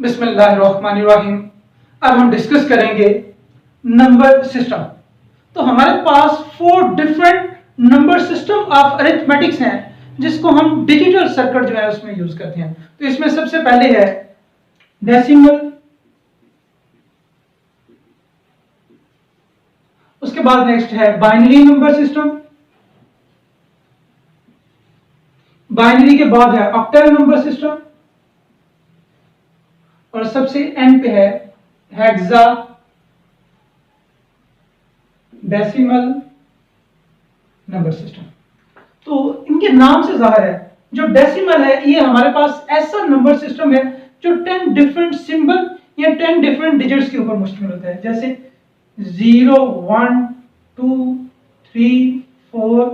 बिस्मिल्लाहिर्रहमानिर्रहीम। अब हम डिस्कस करेंगे नंबर सिस्टम। तो हमारे पास 4 different number system of arithmetics हैं जिसको हम डिजिटल सर्किट जो है उसमें यूज करते हैं। तो इसमें सबसे पहले है डेसिमल, उसके बाद नेक्स्ट है बाइनरी नंबर सिस्टम, बाइनरी के बाद है ऑक्टल नंबर सिस्टम और सबसे एंड पे है हेक्सा डेसिमल नंबर सिस्टम। तो इनके नाम से जाहिर है जो डेसिमल है ये हमारे पास ऐसा नंबर सिस्टम है जो 10 डिफरेंट सिंबल या 10 डिफरेंट डिजिट्स के ऊपर मुश्तमिल होता है, जैसे 0 1 2 3 4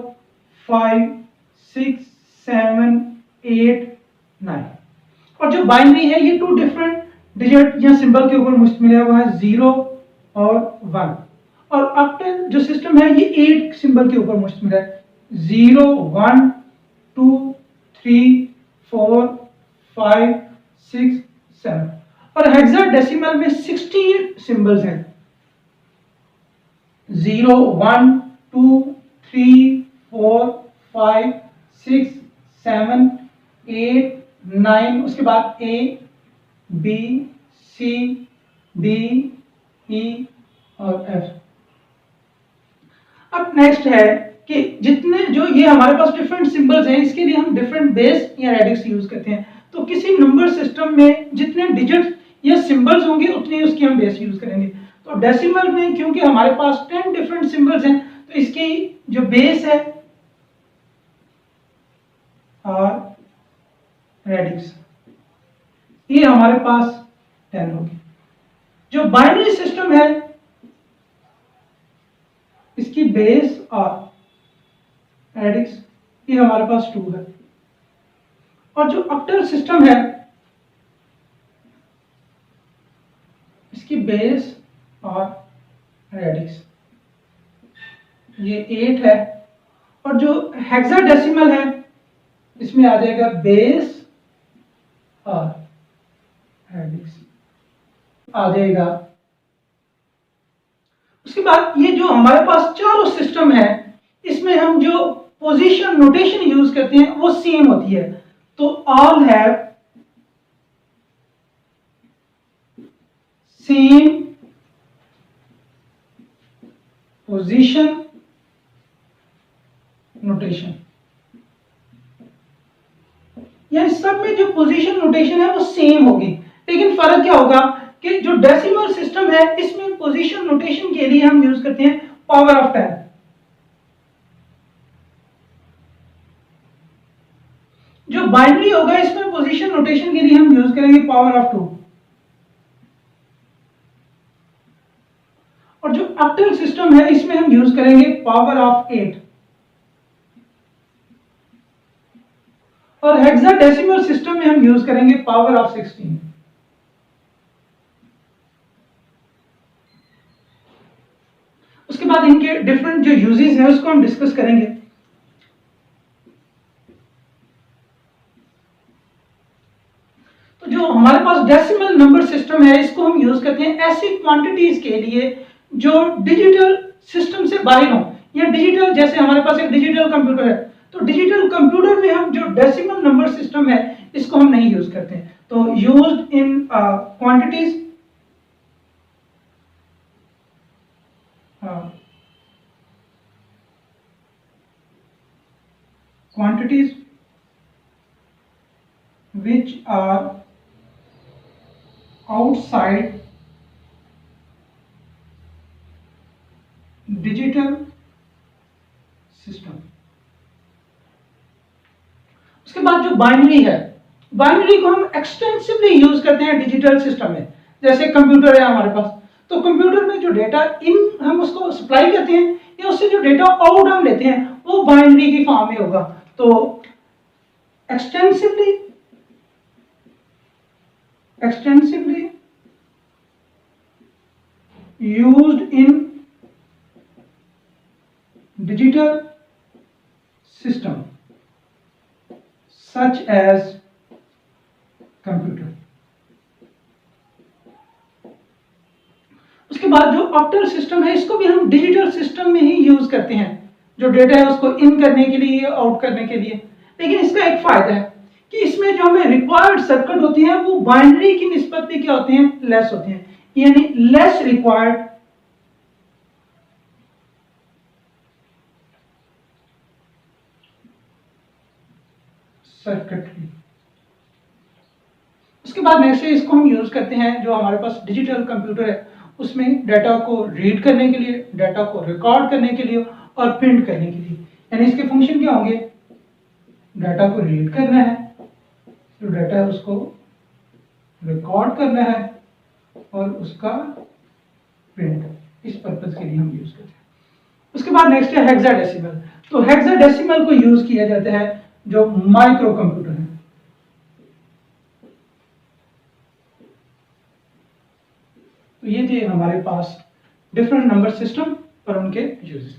5 6 7 8 9। और जो बाइनरी है ये 2 डिफरेंट डिजिट या सिंबल के ऊपर मुश्तमिल है, वो है 0 और 1। और ऑक्टल जो सिस्टम है ये 8 सिंबल के ऊपर मुश्तमिल है, 0 1 2 3 4 5 6 7। और हेक्साडेसिमल में 16 सिंबल्स हैं, 0 1 2 3 4 5 6 7 8 9। उसके बाद A B C D E और F। अब नेक्स्ट है कि जितने जो ये हमारे पास डिफरेंट सिंबल्स हैं इसके लिए हम डिफरेंट बेस या रेडिक्स यूज करते हैं। तो किसी नंबर सिस्टम में जितने डिजिट्स या सिंबल्स होंगे उतनी उसकी हम बेस यूज करेंगे। तो डेसिमल में क्योंकि हमारे पास 10 डिफरेंट सिंबल्स हैं तो इसकी जो बेस है और रेडिक्स ये हमारे पास 10 होगी। जो बाइनरी सिस्टम है इसकी बेस और रेडिक्स ये हमारे पास 2 है। और जो ऑक्टल सिस्टम है इसकी बेस और रेडिक्स ये 8 है। और जो हेक्साडेसिमल है इसमें आ जाएगा बेस और रेडिक्स आ जाएगा। उसके बाद ये जो हमारे पास चारों सिस्टम है इसमें हम जो पोजीशन नोटेशन यूज करते हैं वो सेम होती है। तो all have same position notation, यानी सब में जो पोजीशन नोटेशन है वो सेम होगी। लेकिन फर्क क्या होगा कि जो डेसिमल सिस्टम है इसमें पोजीशन नोटेशन के लिए हम यूज करते हैं पावर ऑफ 10। जो बाइनरी होगा इसमें पोजीशन नोटेशन के लिए हम यूज करेंगे पावर ऑफ 2। और जो ऑक्टल सिस्टम है इसमें हम यूज करेंगे पावर ऑफ 8। और हेक्साडेसिमल सिस्टम में हम यूज करेंगे पावर ऑफ 16। उसके बाद इनके डिफरेंट जो यूजेस हैं उसको हम डिस्कस करेंगे। तो जो हमारे पास डेसिमल नंबर सिस्टम है इसको हम यूज करते हैं ऐसी क्वांटिटीज के लिए जो डिजिटल सिस्टम से बाहर हो, या डिजिटल, जैसे हमारे पास एक डिजिटल कंप्यूटर है तो डिजिटल कंप्यूटर में हम जो डेसिमल नंबर सिस्टम है इसको हम नहीं यूज करते। तो used in quantities quantities which are outside digital system। उसके बाद जो बाइनरी है, बाइनरी को हम एक्सटेंसिवली यूज करते हैं डिजिटल सिस्टम में। जैसे कंप्यूटर है हमारे पास, तो कंप्यूटर में जो डेटा इन हम उसको सप्लाई करते हैं या उससे जो डेटा आउट हम लेते हैं वो बाइनरी की फॉर्म में होगा। तो extensively used in digital system such as computer। Octal system है इसको भी हम डिजिटल सिस्टम में ही यूज करते हैं, जो डेटा है उसको इन करने के लिए, आउट करने के लिए। लेकिन इसका एक फायदा है कि इसमें जो हमें रिक्वायर्ड सर्किट होती हैं वो बाइनरी की निस्बत में क्या होते हैं, लेस होते हैं, यानी लेस रिक्वायर्ड सर्किटरी। उसके बाद नेक्स्ट है, इसको हम यूज करते हैं जो हमारे पास डिजिटल कंप्यूटर है उसमें डाटा को रीड करने के लिए, डाटा को रिकॉर्ड करने के लिए और प्रिंट करने के लिए। यानी इसके फंक्शन क्या होंगे, डाटा को रीड करना है, जो डाटा है उसको रिकॉर्ड करना है और उसका प्रिंट, इस पर्पज के लिए हम यूज करते हैं। उसके बाद नेक्स्ट है हेक्साडेसिमल। तो हेक्साडेसिमल को यूज किया जाता है जो माइक्रो कंप्यूटर है। तो ये थे हमारे पास डिफरेंट नंबर सिस्टम और उनके यूजेस।